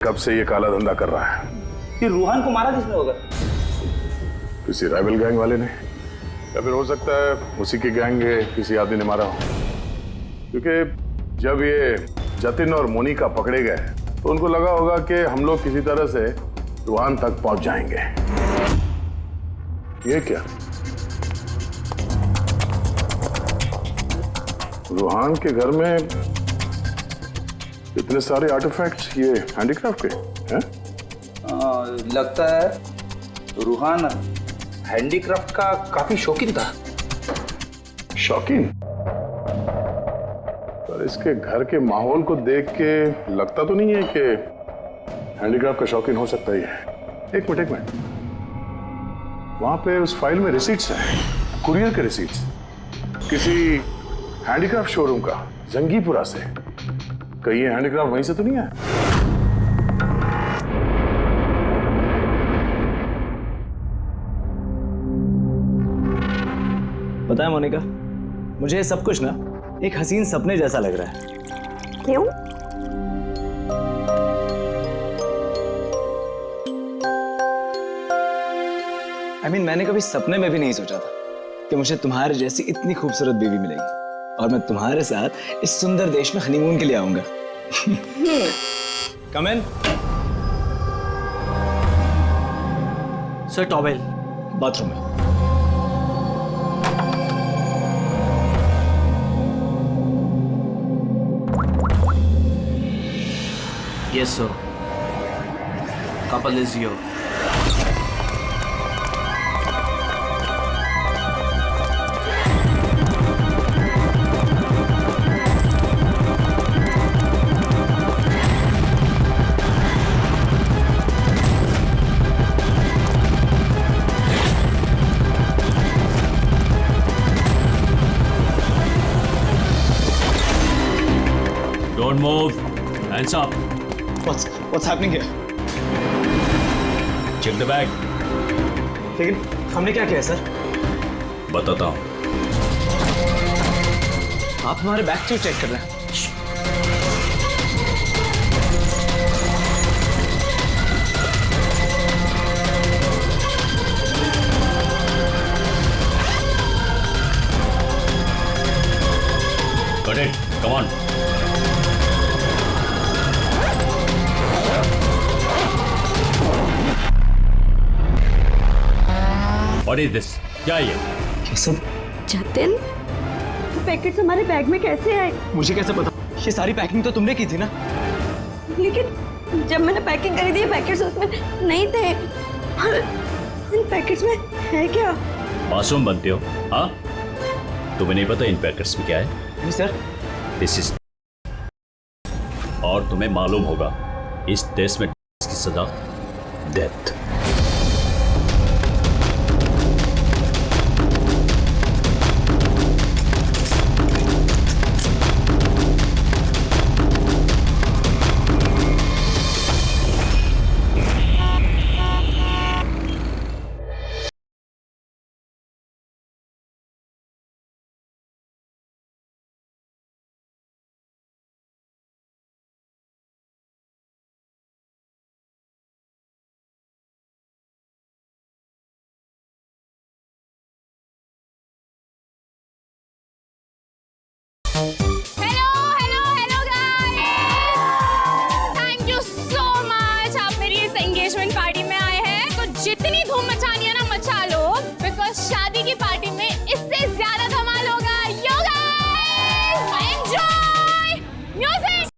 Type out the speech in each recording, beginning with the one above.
कब से ये काला धंधा कर रहा है। ये रूहान को मारा किसने होगा? किसी राइवल गैंग वाले ने, या फिर हो सकता है उसी की गैंग के किसी आदमी ने मारा हो। क्योंकि जब ये जतिन और मोनिका पकड़े गए तो उनको लगा होगा कि हम लोग किसी तरह से रूहान तक पहुंच जाएंगे। ये क्या, रूहान के घर में इतने सारे आर्टिफैक्ट्स, ये हैंडीक्राफ्ट के हैं? लगता है रूहान हैंडीक्राफ्ट का काफी शौकीन था। शौकीन? पर इसके घर के माहौल को देख के लगता तो नहीं है कि हैंडीक्राफ्ट का शौकीन हो सकता ही है। एक मिनट, वहां पे उस फाइल में रिसीट्स हैं, कुरियर के रिसीट्स, किसी हैंडीक्राफ्ट शोरूम का, जंगीपुरा से। कहीं ये हैंडीक्राफ्ट वहीं से तो नहीं है? पता है मोनिका, मुझे ये सब कुछ ना एक हसीन सपने जैसा लग रहा है। क्यों? मैंने कभी सपने में भी नहीं सोचा था कि मुझे तुम्हारे जैसी इतनी खूबसूरत बीवी मिलेगी और मैं तुम्हारे साथ इस सुंदर देश में हनीमून के लिए आऊंगा। कम इन। सर टॉवेल बाथरूम में। Yes, sir. Couple is here. Don't move. Hands up. What's happening here? Check the bag. लेकिन हमने क्या किया सर? बताता हूँ। आप हमारे बैग क्यों चेक कर रहे हैं? Got it. Come on. What is this? क्या ये? ये सब जतिन, पैकेट्स हमारे बैग में कैसे आए? मुझे कैसे पता? ये सारी पैकिंग तो तुमने की थी ना? लेकिन जब मैंने पैकिंग करी थी, पैकेट्स उसमें नहीं थे। इन पैकेट्स में है क्या? मासूम बनते हो, हाँ? तुम्हें नहीं पता इन पैकेट्स में क्या है? नहीं सर। दिस इज, और तुम्हें मालूम होगा इस देश में की सजा death. Hello guys, thank you so much. आप मेरी इस एंगेजमेंट पार्टी में आए हैं तो जितनी धूम मचानी है ना मचा लो, बिकॉज शादी की पार्टी में इससे ज्यादा धमाल होगा। Yo guys, enjoy music.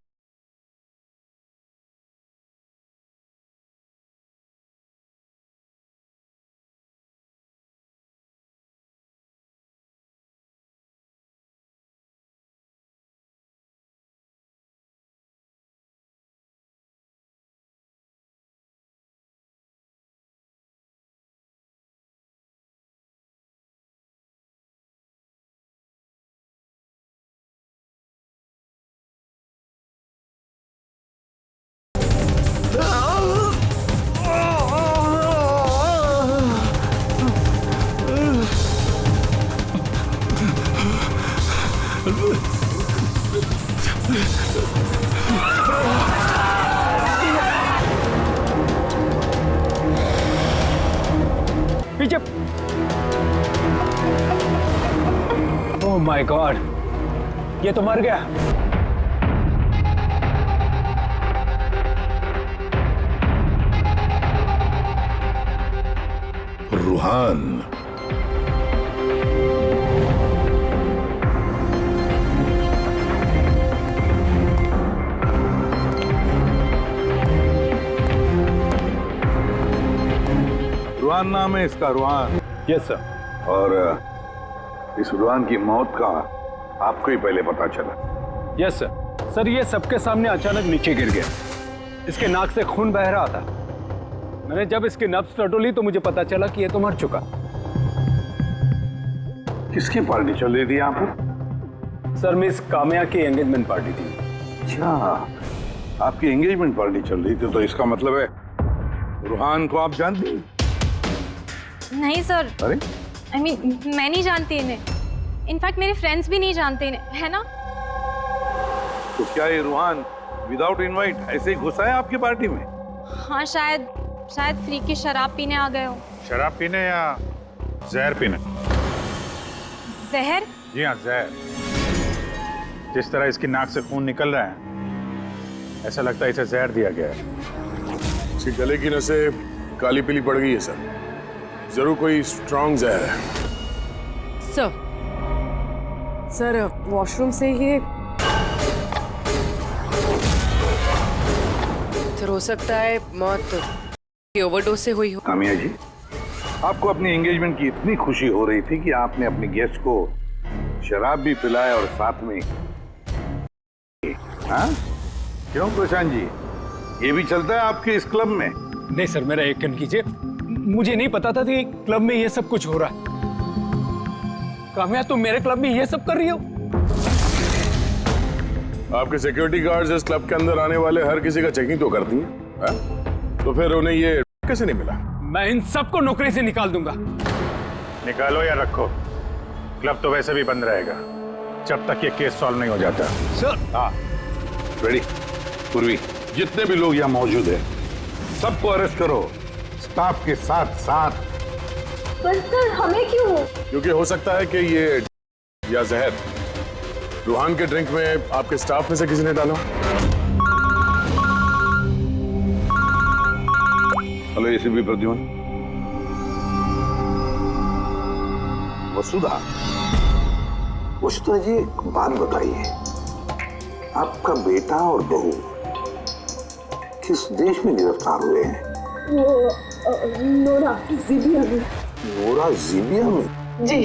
पीछे। ओह माय गॉड, ये तो मर गया। रूहान, रूहान नाम है इसका, रूहान। Yes sir. और इस रूहान की मौत का आपको ही पहले पता चला? Yes sir. सर ये सबके सामने अचानक नीचे गिर गया, इसके नाक से खून बह रहा था। मैंने जब इसकी नब्ज टटोली तो मुझे पता चला कि ये तो मर चुका। किसकी पार्टी चल रही थी यहाँ पर? सर मिस काम्या की एंगेजमेंट पार्टी थी। अच्छा, आपकी एंगेजमेंट पार्टी चल रही थी, तो इसका मतलब है रूहान को आप जानती हैं? नहीं सर, अरे I mean, मैं नहीं जानती इन्हें। इनफैक्ट मेरे फ्रेंड्स भी नहीं जानते इन्हें, है ना? तो क्या ये रूहान विदाउट इनवाइट ऐसे ही घुसा है आपकी पार्टी में? हाँ शायद फ्री की शराब पीने आ गए हो। शराब पीने या जहर पीने? जहर? जी हाँ, जहर। जिस तरह इसकी नाक से खून निकल रहा है, ऐसा लगता है इसे जहर दिया गया है। इसके गले की नसें काली पीली पड़ गई है सर, जरूर कोई स्ट्रॉन्ग जहर है। सर वॉशरूम से ये सर हो सकता है मौत ओवरडोज से हुई हो। काम्या जी, आपको अपनी एंगेजमेंट की इतनी खुशी हो रही थी कि आपने अपने गेस्ट को शराब भी पिलाया और साथ में, हाँ? क्यों प्रशांत जी, ये भी चलता है आपके इस क्लब में? नहीं सर, मेरा यकीन कीजिए, मुझे नहीं पता था कि क्लब में ये सब कुछ हो रहा है। काम्या तुम मेरे क्लब में ये सब कर रही हो? आपके सिक्योरिटी गार्ड्स इस क्लब के अंदर आने वाले हर किसी का चेकिंग तो करती हैं, तो फिर उन्हें ये कैसे नहीं मिला? मैं इन सबको नौकरी से निकाल दूंगा। निकालो या रखो, क्लब तो वैसे भी बंद रहेगा जब तक ये केस सॉल्व नहीं हो जाता। सर। हाँ, रेडी। पूर्वी, जितने भी लोग यहाँ मौजूद हैं, सबको अरेस्ट करो, स्टाफ के साथ साथ। पर सर हमें क्यों? क्योंकि हो सकता है कि ये या जहर रूहान के ड्रिंक में आपके स्टाफ में से किसी ने डाला। Hello ACP Pradyuman. वसुधा जी, एक बात बताइए, आपका बेटा और बहू किस देश में गिरफ्तार हुए हैं? वो नोरा जीबिया में। नोरा जीबिया में? जी।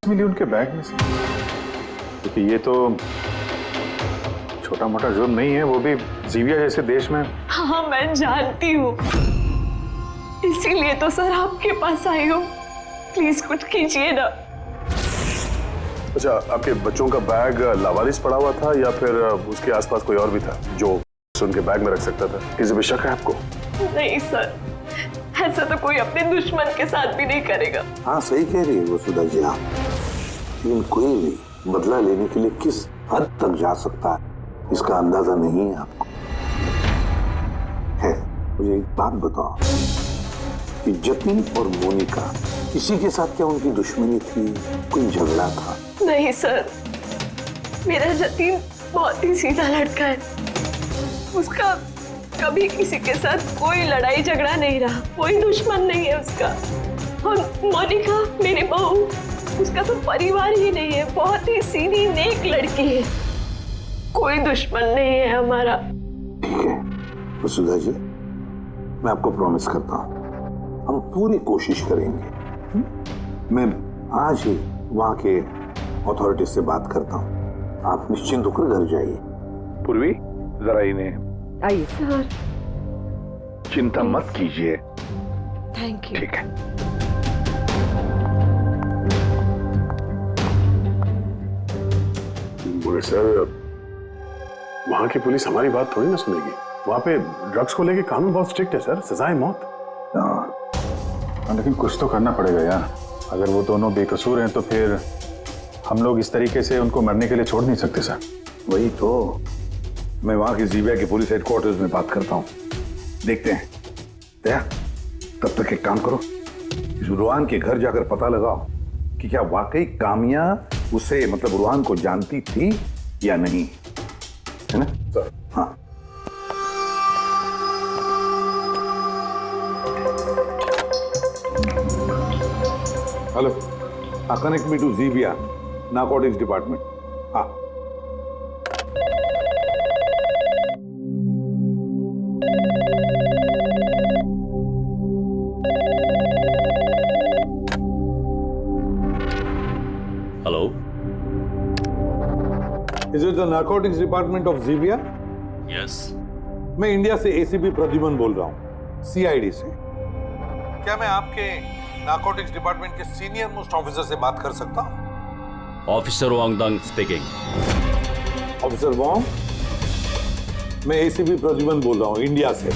मिली उनके बैग में से, क्योंकि ये तो छोटा मोटा जुर्म नहीं है, वो भी जीबिया जैसे देश में। हाँ मैं जानती हूँ, इसीलिए तो सर आपके पास आई हूँ। प्लीज कुछ कीजिए ना। अच्छा, आपके बच्चों का बैग लावारिस पड़ा हुआ था या फिर उसके आसपास कोई और भी था जो उनके बैग में रख सकता था? किसी पे शक है आपको? नहीं सर, ऐसा तो कोई अपने दुश्मन के साथ भी नहीं करेगा। हाँ सही कह रही है वसुधा जी आप, लेकिन कोई भी बदला लेने के लिए किस हद तक जा सकता है इसका अंदाजा नहीं है आपको। है, मुझे एक बात बताओ कि जतिन और मोनिका, किसी के साथ क्या उनकी दुश्मनी थी, कोई झगड़ा था? नहीं सर, मेरा जतिन बहुत ही सीधा लड़का है, उसका कभी किसी के साथ कोई लड़ाई झगड़ा नहीं रहा, कोई दुश्मन नहीं है उसका। और मोनिका मेरी बहू, उसका तो परिवार ही नहीं है, बहुत ही सीधी नेक लड़की है, कोई दुश्मन नहीं है हमारा। ठीक है वसुधा जी, मैं आपको प्रॉमिस करता हूँ हम पूरी कोशिश करेंगे। मैं आज ही वहाँ के अथॉरिटी से बात करता हूँ, आप निश्चिंत होकर घर जाइए। पूर्वी, जरा इन्हें आइए सर। चिंता मत कीजिए। Thank you. ठीक है। बोले सर, वहां की पुलिस हमारी बात थोड़ी ना सुनेगी। वहां पे ड्रग्स को लेके कानून बहुत स्ट्रिक्ट है सर, सजाए मौत। लेकिन कुछ तो करना पड़ेगा यार, अगर वो दोनों बेकसूर हैं तो फिर हम लोग इस तरीके से उनको मरने के लिए छोड़ नहीं सकते सर। वही तो, मैं वहां की जीबिया की पुलिस हेडक्वार्टर्स में बात करता हूँ, देखते हैं दया, तब तक एक काम करो, इस रूहान के घर जाकर पता लगाओ कि क्या वाकई कामिया उसे मतलब रूहान को जानती थी या नहीं, है ना सर? हाँ। Hello, connect me to Zibia narcotics department. हाँ। Hello, is it the narcotics department of Zibia? Yes. मैं इंडिया से एसीपी प्रद्युमन बोल रहा हूँ, सीआईडी से। क्या मैं आपके नारकोटिक्स डिपार्टमेंट के सीनियर मोस्ट ऑफिसर से बात कर सकता हूँ? Officer Wangdang speaking. Officer Wong, मैं एसीपी प्रद्युमन बोल रहा हूँ इंडिया से।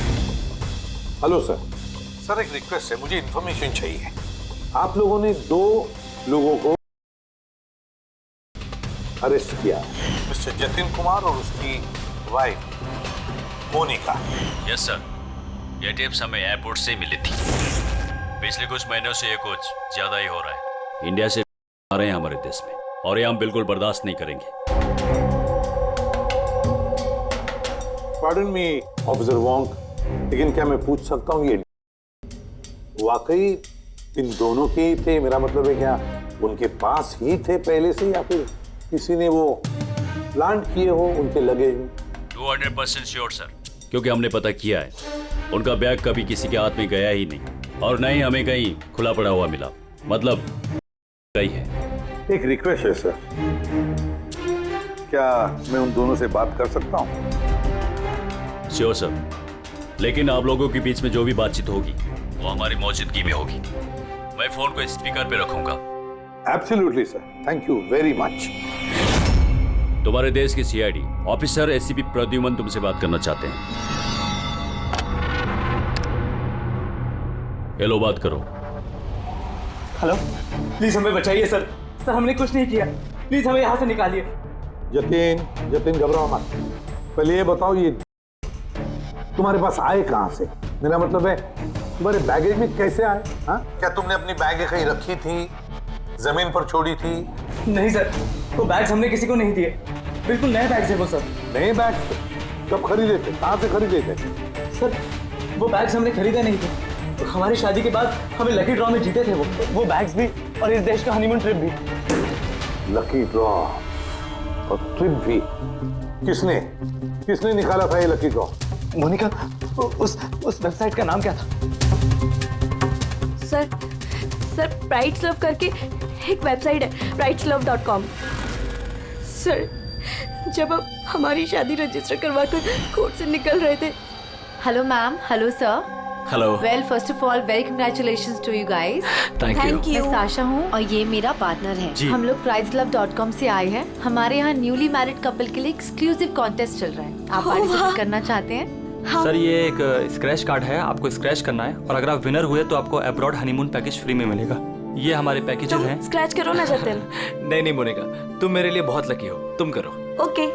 Hello sir. सर एक रिक्वेस्ट है, मुझे इंफॉर्मेशन चाहिए। आप लोगों ने 2 लोगों को अरेस्ट किया, मिस्टर जतिन कुमार और उसकी वाइफ मोनिका। यस सर, ये टिप्स हमें एयरपोर्ट से मिली थी। पिछले कुछ महीनों से ये कुछ ज्यादा ही हो रहा है। इंडिया से आ रहे हैं हमारे देश में और ये हम बिल्कुल बर्दाश्त नहीं करेंगे। पार्डन मी ऑफिसर वॉन्ग, लेकिन क्या मैं पूछ सकता हूँ ये वाकई इन दोनों के ही थे? मेरा मतलब है क्या उनके पास ही थे पहले से या फिर किसी ने वो प्लांट किए हो उनके लगेज में? 200% श्योर सर, क्योंकि हमने पता किया है उनका बैग कभी किसी के हाथ में गया ही नहीं और न ही हमें कहीं खुला पड़ा हुआ मिला, मतलब कहीं है। एक रिक्वेस्ट है सर, क्या मैं उन दोनों से बात कर सकता हूँ? श्योर सर, लेकिन आप लोगों के बीच में जो भी बातचीत होगी वो हमारी मौजूदगी में होगी। मैं फोन को स्पीकर पे रखूंगा। Absolutely sir, thank you very much. तुम्हारे देश की सीआईडी ऑफिसर एसीपी प्रद्युमन तुमसे बात करना चाहते हैं। हेलो, बात करो। हेलो, प्लीज हमें बचाइए सर। सर हमने कुछ नहीं किया, प्लीज हमें यहाँ से निकालिए। जतिन घबराओ मत। पहले ये बताओ ये तुम्हारे पास आए कहाँ से? मेरा मतलब है तुम्हारे बैगेज में कैसे आए? हाँ, क्या तुमने अपनी बैग कहीं रखी थी, जमीन पर छोड़ी थी? नहीं सर, वो बैग्स हमने किसी को नहीं दिए, बिल्कुल नए बैग्स है वो सर। नए बैग्स? कब खरीदे थे, कहाँ से खरीदे थे? सर वो बैग्स हमने खरीदे नहीं थे, तो हमारी शादी के बाद हमें लकी ड्रॉ में जीते थे वो बैग्स भी और इस देश का हनीमून ट्रिप भी। लकी ड्रॉ और ट्रिप भी? किसने निकाला था ये लकी ड्रॉ? मोनिका, उस वेबसाइट का नाम क्या था? सर ब्राइट्स लव करके एक वेबसाइट है, brightslove.com। सर जब हम हमारी शादी रजिस्टर करवाकर कोर्ट से निकल रहे थे। Hello ma'am. Hello sir. Hello. Well first of all very congratulations to you guys. Thank you. मैं साशा हूँ और ये मेरा पार्टनर है। हम लोग brightslove.com से आए हैं। हमारे यहाँ न्यूली मैरिड कपल के लिए एक्सक्लूसिव कॉन्टेस्ट चल रहा है। आप पार्टिसिपेट करना चाहते हैं? सर ये एक स्क्रैच कार्ड है, आपको स्क्रैच करना है और अगर आप विनर हुए तो आपको अब्रॉड हनीमून पैकेज फ्री में मिलेगा। ये हमारे पैकेजेस हैं। स्क्रैच करो ना जतिन। नहीं मोनिका, तुम मेरे लिए बहुत लकी हो, तुम करो। Okay.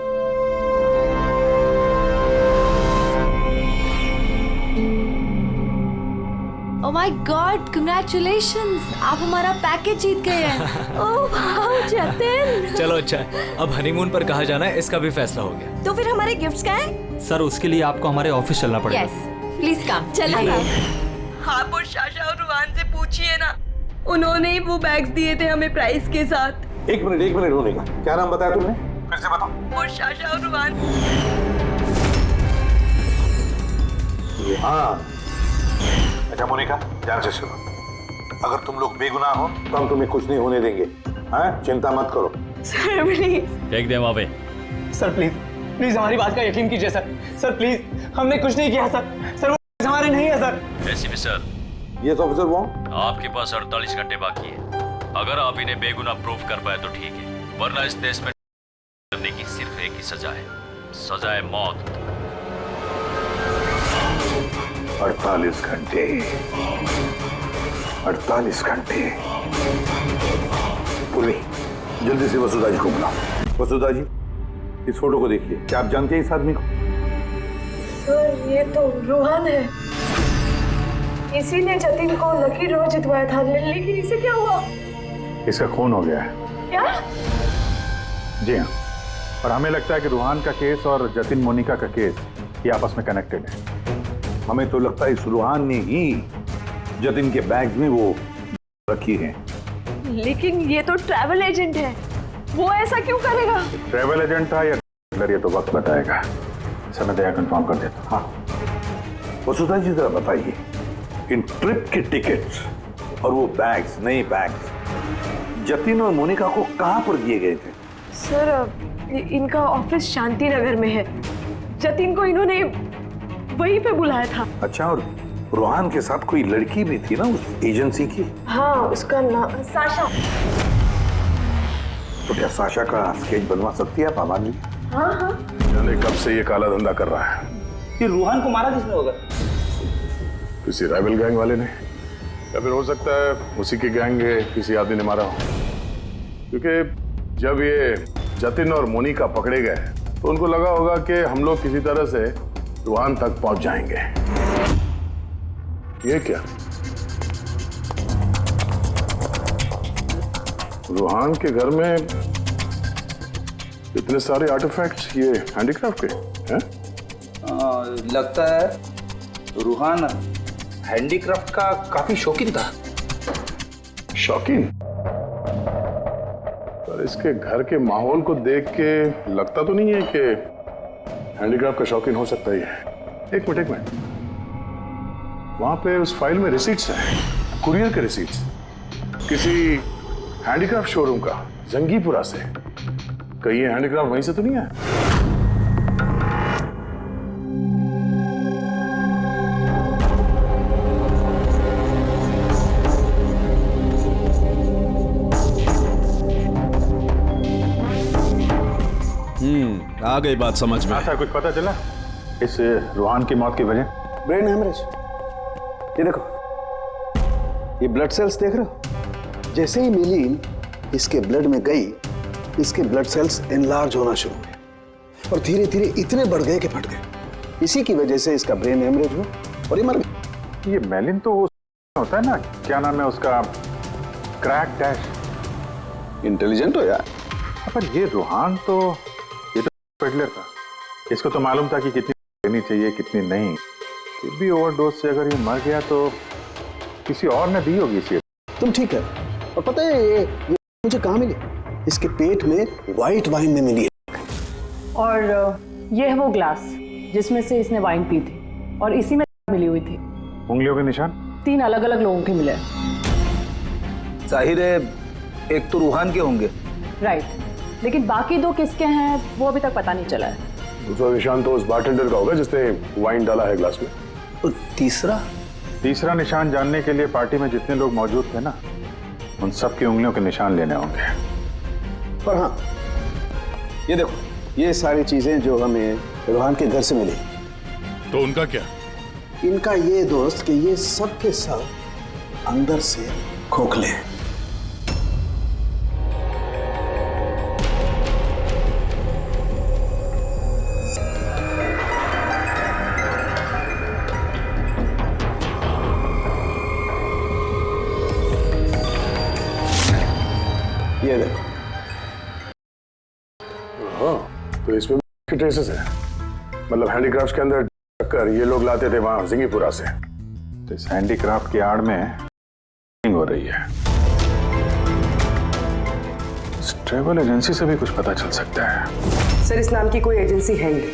Oh my God, congratulations, आप हमारा पैकेज जीत गए हैं। Oh wow Jatin. चलो अच्छा है, अब हनीमून पर कहाँ जाना है इसका भी फैसला हो गया। तो फिर हमारे गिफ्ट्स क्या है? सर उसके लिए आपको हमारे ऑफिस चलना पड़ेगा। Yes, please come. चलिए। हाँ, वो शाशा और रुहान से पूछिए ना, उन्होंने ही वो बैग्स दिए थे हमें प्राइस के साथ। एक मिनट होने का, क्या नाम बताया तुमने? फिर से बताओ। वो शाशा और रुहान। हाँ, अच्छा मोनिका, ध्यान से सुनो। अगर तुम लोग बेगुनाह हो तो हम तुम्हें कुछ नहीं होने देंगे। हाँ, चिंता मत करो। Sir please. Take them away. Sir please हमारी बात का यकीन कीजिए सर प्लीज, हमने कुछ नहीं किया सर वो हमारे नहीं है sir. ACP sir. Yes officer Wong. आपके पास 48 घंटे बाकी है। अगर आप इन्हें बेगुनाह प्रूफ कर पाए तो ठीक है, वरना इस देश में करने की सिर्फ एक ही सजा है, सजा है मौत। 48 घंटे। 48 घंटे। पूर्वी, जल्दी से वसुधा जी को बुलाओ। वसुधा जी, इस फोटो को देखिए, क्या आप जानते हैं इस आदमी को? सर ये तो रुहान है। इसी ने जतिन को लकी ड्रॉ जितवाया था, लेकिन इसे क्या हुआ? इसका खून हो गया है। क्या? जी हाँ, और हमें लगता है कि रूहान का केस और जतिन मोनिका का केस ये आपस में कनेक्टेड है। हमें तो लगता है इस रूहान ने ही जतिन के बैग में वो रखी है। लेकिन ये तो ट्रैवल एजेंट है, वो ऐसा क्यों करेगा? ट्रैवल एजेंट था या ये तो वक्त बताएगा। समय दया कंफर्म कर देता। हाँ, वसुधा जी जरा बताइए, इन ट्रिप के टिकट्स और वो बैग्स, नए बैग्स जतिन और मोनिका को कहां पर दिए गए थे? सर, इनका ऑफिस शांति नगर में है। जतिन को इन्होंने वहीं पे बुलाया था। अच्छा, और रूहान के साथ कोई लड़की भी थी ना उस एजेंसी की? हाँ, उसका नाम साशा। तो क्या साशा का स्केच बनवा सकती है आप आवाज? हाँ हाँ। जाने कब से ये काला धंधा कर रहा है। ये रूहान को मारा किसने होगा? किसी राइवल गैंग वाले ने, या फिर हो सकता है उसी की गैंग के किसी आदमी ने मारा हो। क्योंकि जब ये जतिन और मोनिका पकड़े गए तो उनको लगा होगा कि हम लोग किसी तरह से रूहान तक पहुंच जाएंगे। ये क्या? रूहान के घर में इतने सारे आर्टिफैक्ट्स, ये हैंडीक्राफ्ट के हैं? लगता है रूहान हैंडीक्राफ्ट का काफी शौकीन था। शौकीन? पर इसके घर के माहौल को देख के लगता तो नहीं है कि हैंडीक्राफ्ट का शौकीन हो सकता ही है। एक मिनट, वहां पे उस फाइल में रिसीट्स हैं, कुरियर के रिसीट्स, किसी हैंडीक्राफ्ट शोरूम का, जंगीपुरा से। कहीं ये हैंडीक्राफ्ट वहीं से तो नहीं है? आ गई बात समझ में। ऐसा कुछ पता चला इस रूहान की मौत की वजह? Brain haemorrhage. ये देखो, ये ब्लड सेल्स देख रहे हो? जैसे ही मिलीन इसके ब्लड में गई, इसके ब्लड सेल्स एनलार्ज होना शुरू हुए और धीरे धीरे इतने बढ़ गए कि फट गए। इसी की वजह से इसका ब्रेन हेमरेज हुआ और ये मर गया। ये मेलिन तो होता है ना, क्या नाम है उसका, क्रैक डैश। इंटेलिजेंट हो यार। पर ये रूहान तो, ये तो पेडलर था, इसको तो मालूम था कि कितनी लेनी चाहिए कितनी नहीं। फिर भी ओवरडोज से अगर ये मर गया तो किसी और ने दी होगी इसे। तुम ठीक है। और पता है ये मुझे कहाँ मिली? इसके पेट में व्हाइट वाइन में मिली है। और ये है वो ग्लास जिसमें से इसने वाइन पी थी और इसी में मिली हुई थी। उंगलियों के निशान 3 अलग अलग लोगों के मिले। जाहिर है एक तो रूहान के होंगे। राइट, लेकिन बाकी 2 किसके हैं वो अभी तक पता नहीं चला है। दूसरा निशान तो उस बारटेंडर का होगा जिसने वाइन डाला है ग्लास में। और तीसरा निशान जानने के लिए पार्टी में जितने लोग मौजूद थे ना, उन सब की उंगलियों के निशान लेने होंगे। पर हाँ, ये देखो, ये सारी चीजें जो हमें रूहान के घर से मिली। तो उनका क्या? इनका ये दोस्त कि ये सब के सब अंदर से खोखले हैं। ये देखो। हाँ, तो इसमें भी ट्रेसेस है। मतलब हैंडीक्राफ्ट के अंदर टक्कर ये लोग लाते थे वहां जिंगीपुरा से। तो इस हैंडीक्राफ्ट की आड़ में हो रही है। इस ट्रैवल एजेंसी से भी कुछ पता चल सकता है। सर, इस नाम की कोई एजेंसी है ही।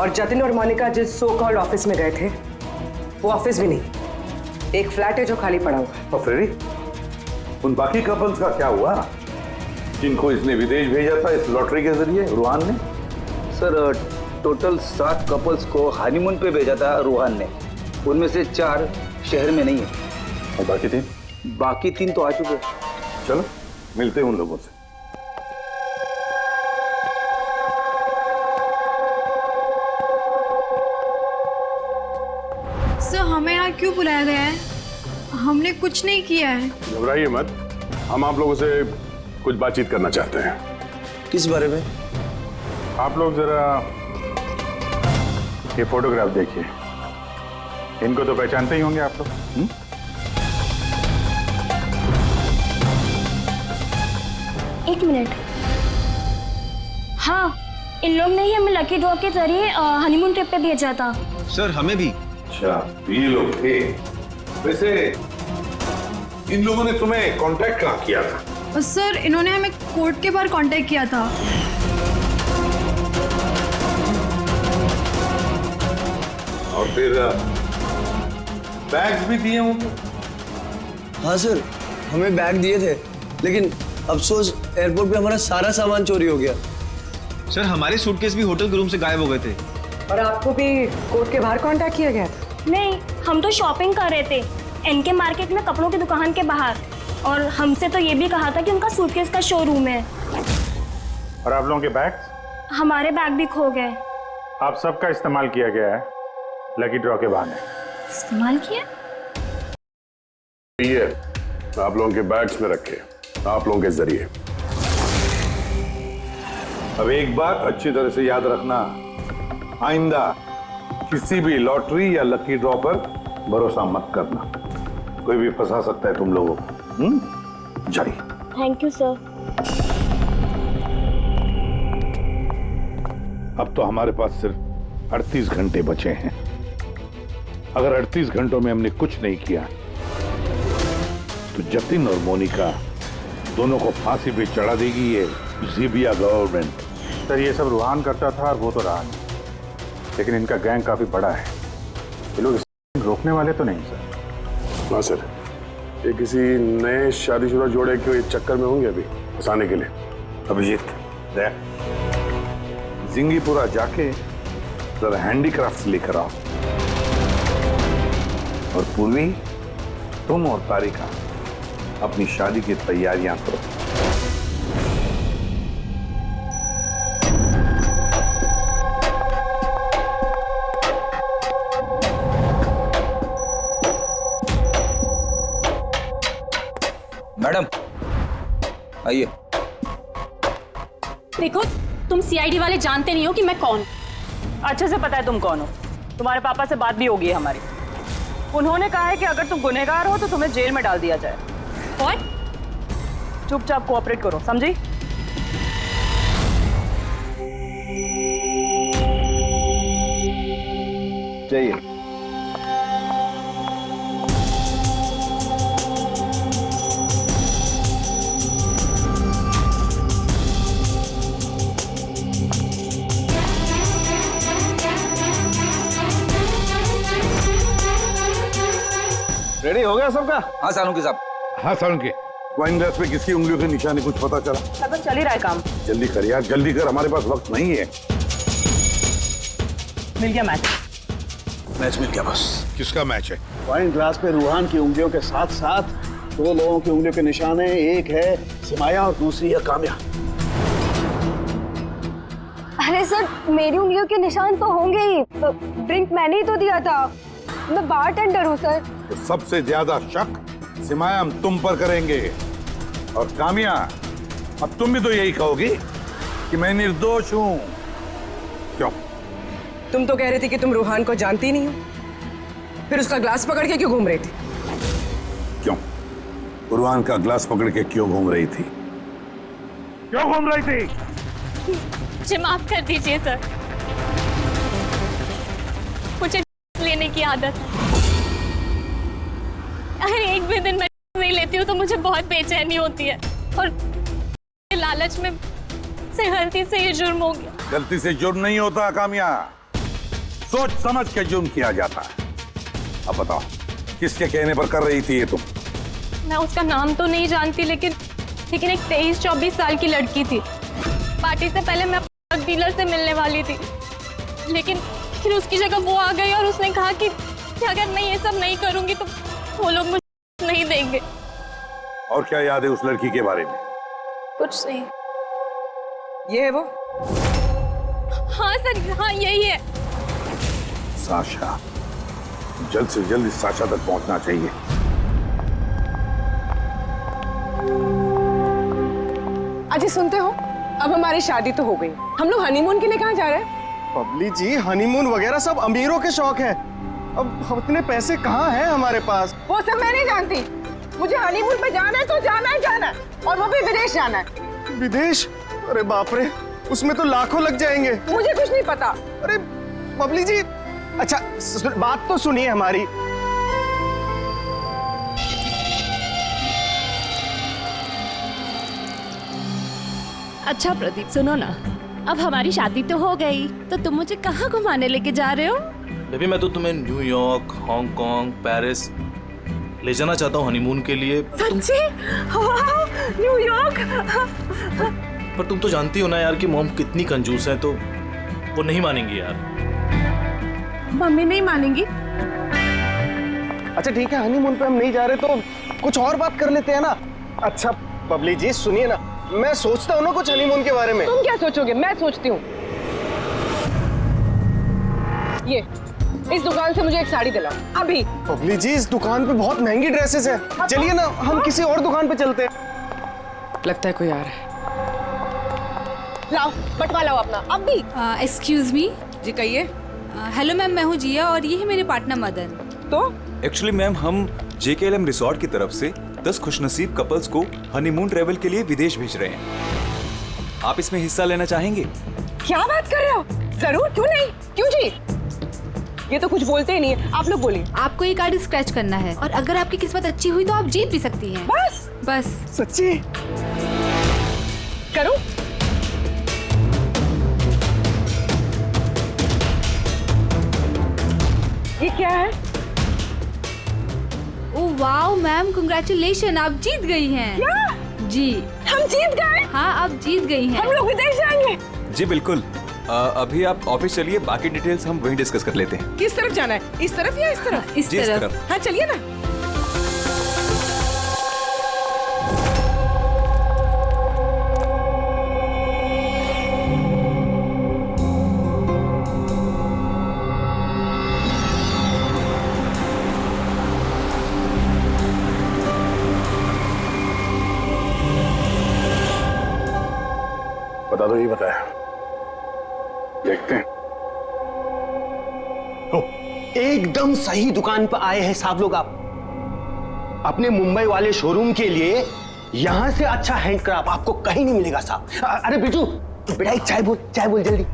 और जतिन और मोनिका जिस सो कॉल्ड ऑफिस में गए थे, वो ऑफिस भी नहीं, एक फ्लैट है जो खाली पड़ा हुआ है। और फ्रेडी, उन बाकी कपल्स का क्या हुआ जिनको इसने विदेश भेजा था इस लॉटरी के जरिए रूहान ने? सर, टोटल 7 कपल्स को हनीमून पे भेजा था रूहान ने। उनमें से 4 शहर में नहीं है। और बाकी 3? बाकी 3 तो आ चुके हैं। चलो मिलते हैं उन लोगों से। सर, हमें यहाँ क्यों बुलाया गया है? हमने कुछ नहीं किया है। घबराइए मत, हम आप लोगों से कुछ बातचीत करना चाहते हैं। किस बारे में? आप लोग जरा ये फोटोग्राफ देखिए। इनको तो पहचानते ही होंगे आप लोग। एक मिनट। हाँ, इन लोग ने ही हमें लकी ड्रॉ के जरिए हनीमून ट्रिप पे भेजा था। सर हमें भी। अच्छा, ये लोग थे। वैसे इन लोगों ने तुम्हें कांटेक्ट कहाँ किया था? सर इन्होंने हमें कोर्ट के बाहर कांटेक्ट किया था। और फिर बैग्स भी दिए होंगे? हाँ सर, हमें बैग दिए थे, लेकिन अफसोस एयरपोर्ट पे हमारा सारा सामान चोरी हो गया। सर हमारे सूटकेस भी होटल के रूम से गायब हो गए थे। और आपको भी कोर्ट के बाहर कांटेक्ट किया गया था? नहीं, हम तो शॉपिंग कर रहे थे एनके मार्केट में कपड़ों की दुकान के बाहर, और हमसे तो ये भी कहा था कि उनका सूटकेस का शोरूम है। और आप लोगों के बैग्स? हमारे बैग भी खो गए। आप सबका इस्तेमाल किया गया है लकी ड्रॉ के बहाने। इस्तेमाल किया? ये आप लोगों के बैग्स में रखे, आप लोगों के जरिए। अब एक बात अच्छी तरह से याद रखना, आइंदा किसी भी लॉटरी या लकी ड्रॉ पर भरोसा मत करना, कोई भी फंसा सकता है तुम लोगों को। जाइए। Thank you sir. अब तो हमारे पास सिर्फ 38 घंटे बचे हैं। अगर 38 घंटों में हमने कुछ नहीं किया तो जतिन और मोनिका दोनों को फांसी पे चढ़ा देगी ये ज़ीबिया गवर्नमेंट। सर ये सब रूहान करता था और वो तो रहा नहीं, लेकिन इनका गैंग काफी बड़ा है। ये लोग इसे रोकने वाले तो नहीं सर। हाँ सर, ये किसी नए शादीशुदा जोड़े के चक्कर में होंगे अभी फंसाने के लिए। अभिजीत देख, जिंगीपुरा जाके जरा हैंडीक्राफ्ट लेकर आओ, और पूर्वी तुम और तारिका अपनी शादी की तैयारियां करो। मैडम आइए। देखो, तुम सीआईडी वाले जानते नहीं हो कि मैं कौन। अच्छे से पता है तुम कौन हो। तुम्हारे पापा से बात भी होगी है हमारी। उन्होंने कहा है कि अगर तुम गुनहगार हो तो तुम्हें जेल में डाल दिया जाए। What? चुपचाप कोऑपरेट करो, समझी? जाइए। रेडी हो गया सबका? हाँ सालुंकी साहब। हाँ सालुंकी, वाइन ग्लास पे किसकी उंगलियों के निशाने कुछ पता चला? लगभग चल ही रहा है काम। जल्दी कर यार, जल्दी कर, हमारे पास वक्त नहीं है। मिल गया मैच। मैच मिल गया बस। किसका मैच है? वाइन ग्लास पे रूहान की उंगलियों के साथ साथ दो लोगों की उंगलियों के निशान है। एक है सिमाया और दूसरी है काम्या। अरे सर, मेरी उंगलियों के निशान तो होंगे ही। ड्रिंक मैंने ही तो दिया था, मैं बारटेंडर हूँ सर। तो सबसे ज्यादा शक सिमाया हम तुम पर करेंगे, और काम्या अब तुम भी तो यही कहोगी कि मैं निर्दोष हूँ। क्यों? तुम तो कह रही थी कि तुम रूहान को जानती नहीं हो, फिर उसका ग्लास पकड़ के क्यों घूम रही थी? क्यों? रूहान का ग्लास पकड़ के क्यों घूम रही थी? क्यों घूम रही थी? मुझे माफ कर दीजिए सर, मुझे लेने की आदत है। अगर एक भी दिन मैं नहीं लेती हूँ तो मुझे बहुत बेचैनी होती है, और लालच में से गलती से ये जुर्म हो गया। गलती से जुर्म नहीं होता काम्या, सोच समझ के जुर्म किया जाता है। अब बताओ, किसके कहने पर कर रही थी ये तुम? मैं उसका नाम तो नहीं जानती, लेकिन एक 23-24 साल की लड़की थी। पार्टी से पहले मैं ड्रग डीलर से मिलने वाली थी, लेकिन फिर उसकी जगह वो आ गई और उसने कहा कि अगर मैं ये सब नहीं करूंगी तो वो लोग मुझे नहीं देंगे। और क्या याद है उस लड़की के बारे में? कुछ नहीं। ये है वो? हाँ सर, हाँ यही है। साशा, जल्द से जल्द इस साशा तक पहुंचना चाहिए। अजी सुनते हो, अब हमारी शादी तो हो गई, हम लोग हनीमून के लिए कहाँ जा रहे हैं? पबली जी, हनीमून वगैरह सब अमीरों के शौक है। अब इतने पैसे कहाँ हैं हमारे पास? वो सब मैं नहीं जानती। मुझे हनीमून पे जाना है तो जाना है, और वो भी विदेश जाना है। विदेश? अरे बाप रे, उसमें तो लाखों लग जाएंगे। मुझे कुछ नहीं पता। अरे बबली जी, अच्छा बात तो सुनिए हमारी। अच्छा प्रदीप सुनो ना, अब हमारी शादी तो हो गई, तो तुम मुझे कहाँ घुमाने लेके जा रहे हो? बेबी मैं तो तुम्हें न्यूयॉर्क, हांगकांग, पेरिस ले जाना चाहता हूँ हनीमून के लिए। सच्ची? वाह, न्यूयॉर्क। पर तुम तो जानती हो ना यार कि मॉम कितनी कंजूस है, तो वो नहीं मानेंगी यार। मम्मी नहीं मानेंगी? अच्छा ठीक है, हनीमून पे हम नहीं जा रहे तो कुछ और बात कर लेते हैं ना। अच्छा बबली जी सुनिए ना, मैं सोचता हूँ ना कुछ हनीमून के बारे में। तुम क्या सोचोगे? मैं सोचती हूँ। ये इस दुकान से मुझे एक साड़ी दिलाओ अभी। बबली जी इस दुकान पे बहुत महंगी ड्रेसेस है, चलिए ना हम किसी और दुकान पे चलते हैं। लगता है कोई आ रहा है। लाओ बटवा लाओ अपना अभी। एक्सक्यूज मी जी कहिए। हेलो मैम, मैं हूँ जिया और ये है मेरे पार्टनर मदन। तो एक्चुअली मैम हम JKLM रिसोर्ट की तरफ से 10 खुशनसीब कपल्स को हनीमून ट्रेवल के लिए विदेश भेज रहे हैं। आप इसमें हिस्सा लेना चाहेंगे? क्या बात कर रहे हो? जरूर, क्यों नहीं, क्यों जी। ये तो कुछ बोलते ही नहीं है, आप लोग बोलिए। आपको ये कार्ड स्क्रैच करना है और अगर आपकी किस्मत अच्छी हुई तो आप जीत भी सकती हैं। बस सच्ची? करूं? ये क्या है? ओह वाओ मैम, कांग्रेचुलेशन, आप जीत गई हैं। क्या? जी हम जीत गए? हाँ आप जीत गई हैं। हम लोग विदेश जाएंगे? जी बिल्कुल। अभी आप ऑफिस चलिए, बाकी डिटेल्स हम वहीं डिस्कस कर लेते हैं। किस तरफ जाना है, इस तरफ या इस तरफ? इस तरफ। हाँ चलिए ना। बता दो, ये बताया। देखते हैं। एकदम सही दुकान पर आए हैं साहब लोग। आप अपने मुंबई वाले शोरूम के लिए यहां से अच्छा हैंडक्राफ्ट आपको कहीं नहीं मिलेगा साहब। अरे बिजू बेटा एक चाय बोल जल्दी।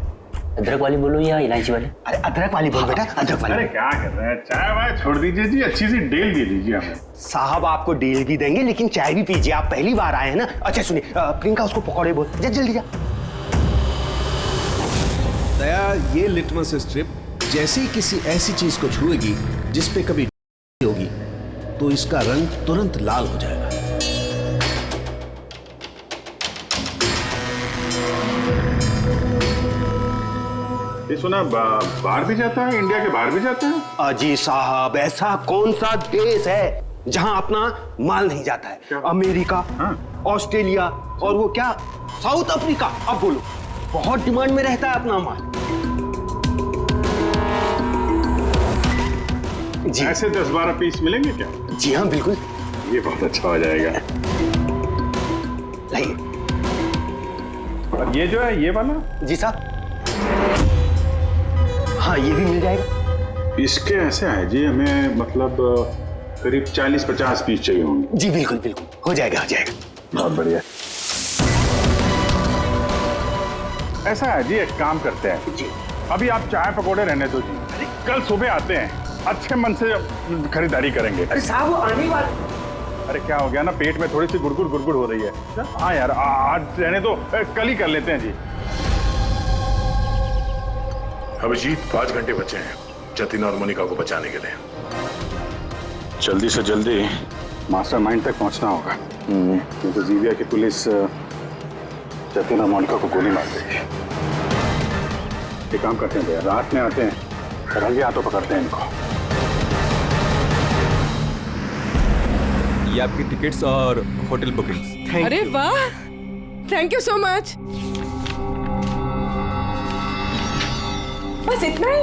अदरक वाली बोलो या इलायची वाली? अरे अदरक वाली बोल बेटा, अदरक वाली। अरे क्या कर रहे हैं, चाय वाय छोड़ दीजिए जी, अच्छी सी डील दे दीजिए हमें। साहब आपको डील भी देंगे लेकिन चाय भी पीजिए, आप पहली बार आए हैं ना। अच्छा सुनिए प्रियंका उसको पकौड़े बोल, जल्दी जा। दया, ये लिटमस स्ट्रिप जैसे ही किसी ऐसी चीज को छुएगी जिस पे कभी होगी तो इसका रंग तुरंत लाल हो जाएगा। ये सुना बाहर भी जाता है, इंडिया के बाहर भी जाता है? जी साहब, ऐसा कौन सा देश है जहां अपना माल नहीं जाता है? क्या? अमेरिका, ऑस्ट्रेलिया और वो क्या साउथ अफ्रीका। अब बोलो, बहुत डिमांड में रहता है अपना माल। जी ऐसे 10-12 पीस मिलेंगे क्या? जी हाँ बिल्कुल। ये बहुत अच्छा हो जाएगा। लाइए। और ये जो है ये वाला? जी साहब। हाँ ये भी मिल जाएगा। इसके ऐसे है जी, हमें मतलब करीब 40-50 पीस चाहिए होंगे। जी बिल्कुल बिल्कुल, हो जाएगा हो जाएगा। बहुत बढ़िया। ऐसा है जी, एक काम करते हैं जी, अभी आप चाय पकौड़े रहने दो जी, कल सुबह आते हैं, अच्छे मन से खरीदारी करेंगे। अरे साहब वो आने वाले। अरे क्या हो गया ना, पेट में थोड़ी सी गुड़गुड़ हो रही है। हाँ यार आज रहने दो, कल ही कर लेते हैं जी। अभिजीत 5 घंटे बचे हैं जतिन और मोनिका को बचाने के लिए। जल्दी से जल्दी मास्टरमाइंड तक पहुंचना होगा, क्योंकि जीविया की पुलिस जतिन और मोनिका को गोली मार देगी। ये काम करते हैं, रात में आते हैं, रंगे हाथों पकड़ते हैं इनको। ये आपकी टिकट्स और होटल बुकिंग्स। अरे वाह, थैंक यू सो मच। बस इतना ही?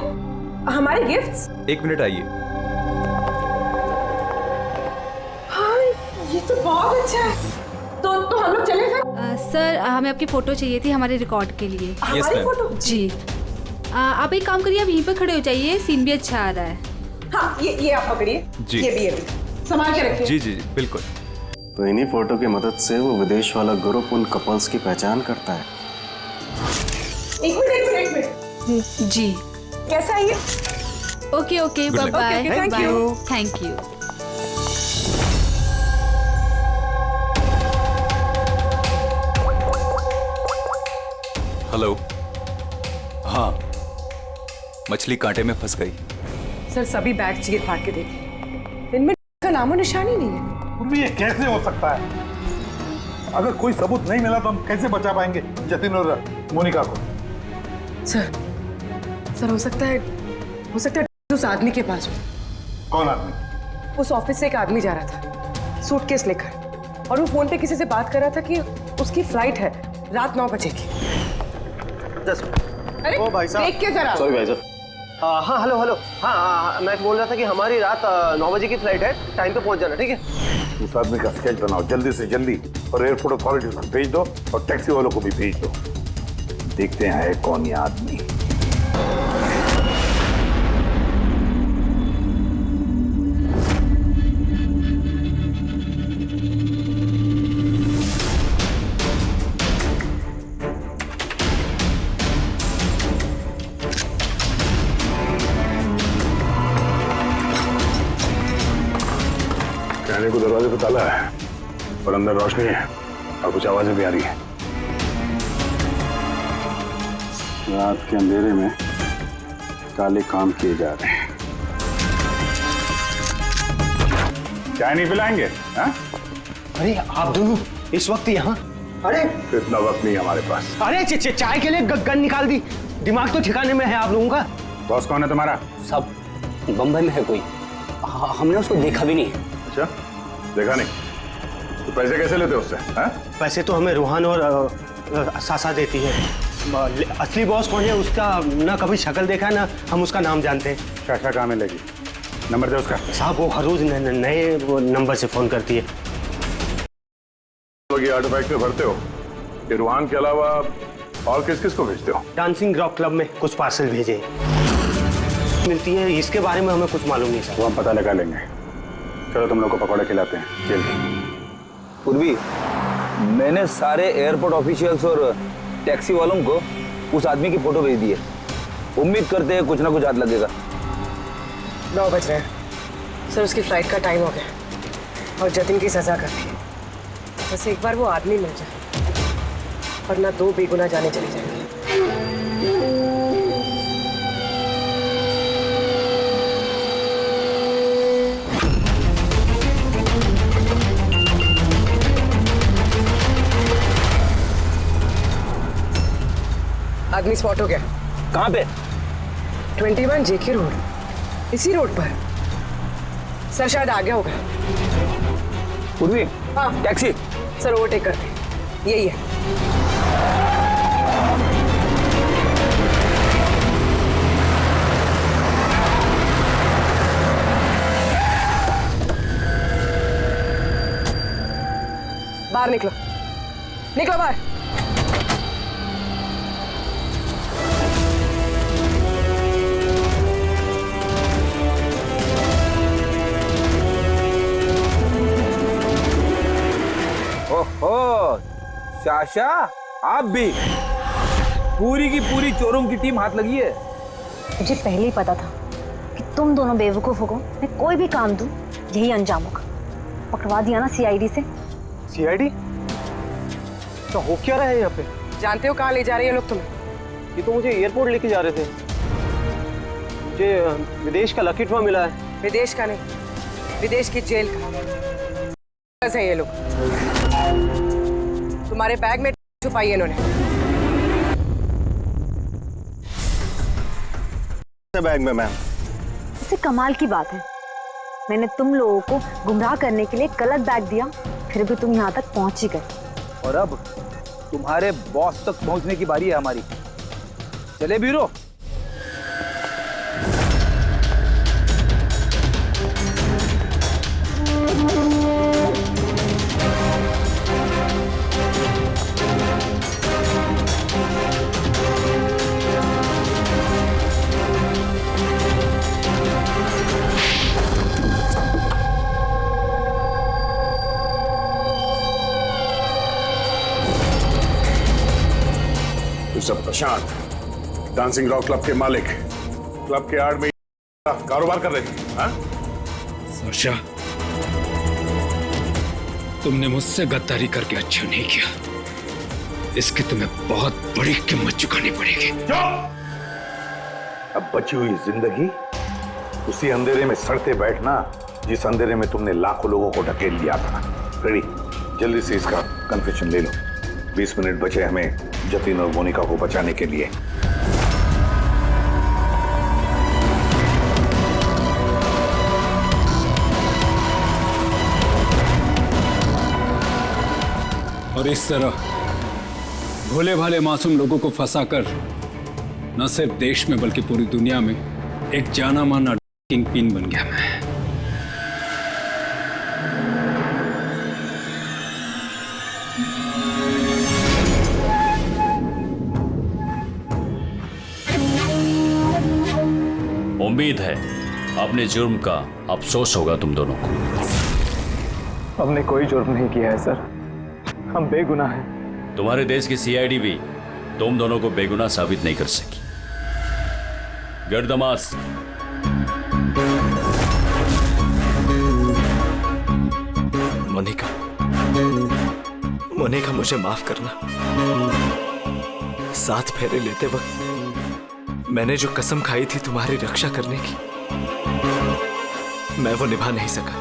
हमारे गिफ्ट्स? 1 मिनट आइए। हाँ ये तो बहुत अच्छा है। तो हम लोग चले फिर? सर हमें आपकी फोटो चाहिए थी हमारे रिकॉर्ड के लिए। हमारी फोटो? जी। आप एक काम करिए, आप यहीं पर खड़े हो जाइए, सीन भी अच्छा आ रहा है। हाँ ये आप पकड़िए। जी। ये भी संभाल के रखिए। जी जी जी बिल्कुल। तो इन्हीं फोटो की मदद से वो विदेश वाला ग्रुप उन कपल्स की पहचान करता है। एक मिनट। जी कैसा है ये? Okay okay Good bye luck. Bye Okay, thank you. Thank you. Hello. हाँ, मछली कांटे में फंस गई। सर सभी बैग चीर फाड़ के देखिए, इनमें का नामो निशान ही नहीं है। पूर्वी ये कैसे हो सकता है? अगर कोई सबूत नहीं मिला तो हम कैसे बचा पाएंगे जतिन और मोनिका को? सर हो सकता है उस आदमी के पास। कौन आदमी? उस ऑफिस से एक आदमी जा रहा था सूटकेस लेकर, और वो फोन पे किसी से बात कर रहा था कि उसकी फ्लाइट है रात 9 बजे की। अरे ओ भाई साहब, देख के जरा। सॉरी भाई साहब। हाँ हेलो। हाँ, मैं बोल रहा था कि हमारी रात 9 बजे की फ्लाइट है, टाइम पे पहुंच जाना, ठीक है? उस आदमी का स्केच बनाओ जल्दी से जल्दी और एयरपोर्ट अथॉरिटीज को भेज दो और टैक्सी वालों को भी भेज दो। देखते हैं कौन ये आदमी। कहने को दरवाजे पे ताला है और अंदर रोशनी है और कुछ आवाजें भी आ रही है। रात के अंधेरे में काले काम किए जा रहे हैं। चाय नहीं पिलाएंगे? हाँ? अरे आप दोनों इस वक्त यहाँ? अरे इतना वक्त नहीं है हमारे पास। अरे चाय के लिए गन निकाल दी। दिमाग तो ठिकाने में है आप लोगों का। बॉस कौन है तुम्हारा? सब बम्बई में है कोई, हमने उसको देखा भी नहीं। अच्छा, देखा नहीं तो पैसे कैसे लेते हो उससे? हाँ? पैसे तो हमें रूहान और सासा देती है। असली बॉस कौन है उसका ना कभी शक्ल देखा है ना हम उसका नाम जानते हैं। क्या काम है लगी? नंबर दे उसका। साहब वो हर रोज नए नंबर से फोन करती है। ये आर्टिफैक्ट में भरते हो, ये रूहान के अलावा और किस किस को भेजते हो? डांसिंग रॉक क्लब में कुछ पार्सल भेजे मिलती है, इसके बारे में हमें कुछ मालूम नहीं सर। वो हम पता लगा लेंगे। चलो तुम लोग को पकौड़े खिलाते हैं, जल्दी। पूर्वी, मैंने सारे एयरपोर्ट ऑफिशियल्स और टैक्सी वालों को उस आदमी की फोटो भेज दी है। उम्मीद करते हैं कुछ ना कुछ हाथ लगेगा। 9 बज रहे हैं सर, उसकी फ्लाइट का टाइम हो गया और जतिन की सजा कर दी। बस एक बार वो आदमी मिल जाए वरना 2 बेगुनाह जाने चली जाएंगी। आदमी स्पॉट हो गया। कहाँ पे? 21 जेके रोड, इसी रोड पर। सर शायद आ गया होगा। पूर्वी, हाँ टैक्सी। सर ओवरटेक करते, यही है। बाहर निकलो, निकलो बाहर। ओहो, शाशा, आप भी? पूरी की पूरी चोरों की टीम हाथ लगी है। मुझे पहले ही पता था कि तुम दोनों बेवकूफों को मैं कोई भी काम दूं यही अंजाम होगा। पकड़वा दिया ना सीआईडी से। सीआईडी? तो हो क्या रहा है यहाँ पे? जानते हो कहाँ ले जा रहे हैं लोग तुम्हें? ये तो मुझे एयरपोर्ट लेके जा रहे थे। मुझे विदेश का लकी ड्रॉ मिला है। विदेश का नहीं, विदेश की जेल का है ये लोग। तुम्हारे बैग में छुपाई है इन्होंने। बैग में मैम। इससे कमाल की बात है, मैंने तुम लोगों को गुमराह करने के लिए गलत बैग दिया, फिर भी तुम यहाँ तक पहुंच ही गए। और अब तुम्हारे बॉस तक पहुंचने की बारी है हमारी। चले बीरो। प्रशांत, डांसिंग रॉक क्लब के मालिक, क्लब के आड़ में कारोबार कर रहे हैं। हाँ? सर्षा, तुमने मुझसे गद्दारी करके अच्छा नहीं किया। इसकी तुम्हें बहुत बड़ी कीमत चुकानी पड़ेगी। अब बची हुई जिंदगी उसी अंधेरे में सड़ते बैठना जिस अंधेरे में तुमने लाखों लोगों को ढकेल लिया था। रेडी, जल्दी से इसका कन्फेशन ले लो। 20 मिनट बचे हमें जतिन और मोनिका को बचाने के लिए। और इस तरह भोले भाले मासूम लोगों को फंसाकर न सिर्फ देश में बल्कि पूरी दुनिया में एक जाना माना किंग पिन बन गया मैं। उम्मीद है अपने जुर्म का अफसोस होगा तुम दोनों को। हमने कोई जुर्म नहीं किया है सर, हम बेगुनाह हैं। तुम्हारे देश की सीआईडी भी तुम दोनों को बेगुनाह साबित नहीं कर सकी। Get the mask. Monica, Monica मुझे माफ करना। 7 फेरे लेते वक्त मैंने जो कसम खाई थी तुम्हारी रक्षा करने की, मैं वो निभा नहीं सका।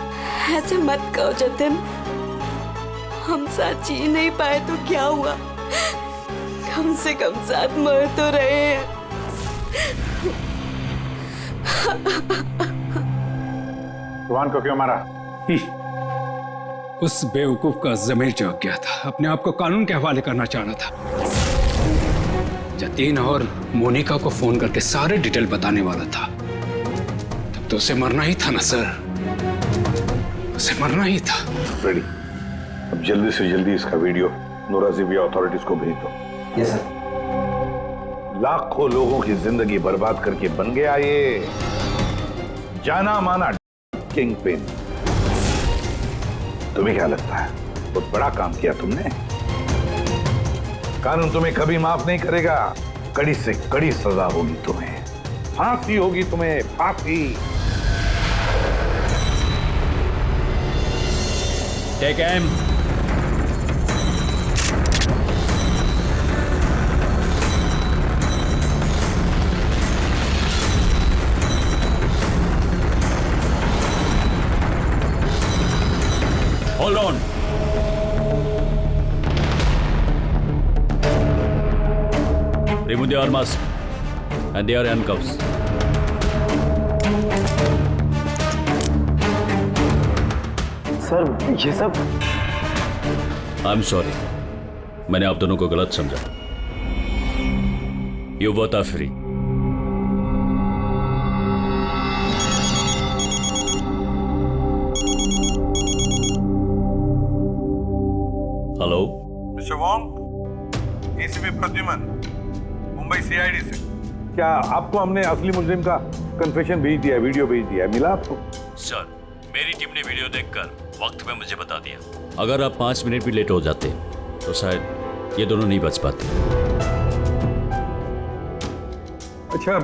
ऐसे मत कहो जतिन, हम साथ जी नहीं पाए तो क्या हुआ, कम से कम साथ मर तो रहे हैं। जवान को क्यों मारा? उस बेवकूफ का ज़मीर जाग गया था, अपने आप को कानून के हवाले करना चाह रहा था। जतीन और मोनिका को फोन करके सारे डिटेल बताने वाला था। तब तो उसे मरना ही था ना सर, उसे मरना ही था। रेडी, अब जल्दी से जल्दी इसका वीडियो नोराजीबिया अथॉरिटीज को भेज दो। Yes sir. लाखों लोगों की जिंदगी बर्बाद करके बन गया ये जाना माना किंग पिन। तुम्हें क्या लगता है बहुत बड़ा काम किया तुमने? कानून तुम्हें कभी माफ नहीं करेगा। कड़ी से कड़ी सजा होगी तुम्हें, फांसी होगी तुम्हें, फांसी। Take M. Hold on. Remove the arms and their handcuffs. Sir ये सब I'm sorry. मैंने आप दोनों को गलत समझा। You both are free. Hello mister Wong, ACP Pradyuman, Mumbai CID से। क्या आपको हमने असली मुजरिम का कन्फेशन भेज दिया, वीडियो भेज दिया, मिला आपको? सर, मेरी टीम ने वीडियो देखकर वक्त में मुझे बता दिया। अगर आप 5 मिनट भी लेट हो जाते तो शायद ये दोनों नहीं बच पाते। अच्छा,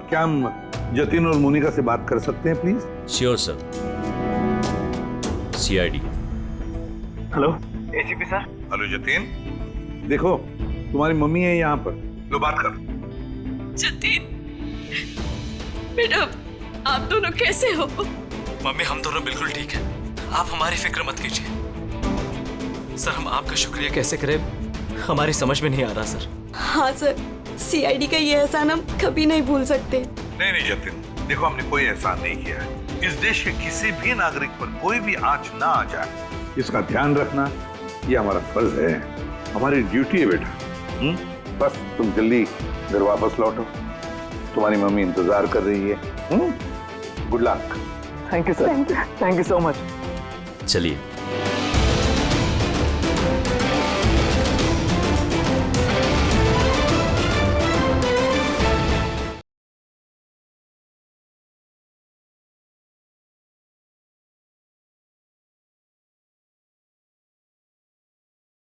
क्या हम जतिन और मोनिका से बात कर सकते हैं please? Sure sir. CID. Hello ACP sir. Hello Jatin, देखो तुम्हारी मम्मी है यहाँ पर, लो बात कर। जतिन बेटा, आप दोनों कैसे हो? मम्मी, हम दोनों बिल्कुल ठीक हैं, आप हमारी फिक्र मत कीजिए। सर, हम आपका शुक्रिया कैसे करें हमारी समझ में नहीं आ रहा सर। हाँ सर, सीआईडी का ये एहसान हम कभी नहीं भूल सकते। नहीं जतिन, देखो हमने कोई एहसान नहीं किया है। इस देश के किसी भी नागरिक पर कोई भी आंच ना आ जाए, इसका ध्यान रखना ये हमारा फर्ज है, हमारी ड्यूटी है बेटा। बस तुम जल्दी घर वापस लौटो, तुम्हारी मम्मी इंतजार कर रही है। Good luck. Thank you sir, thank you so much. चलिए।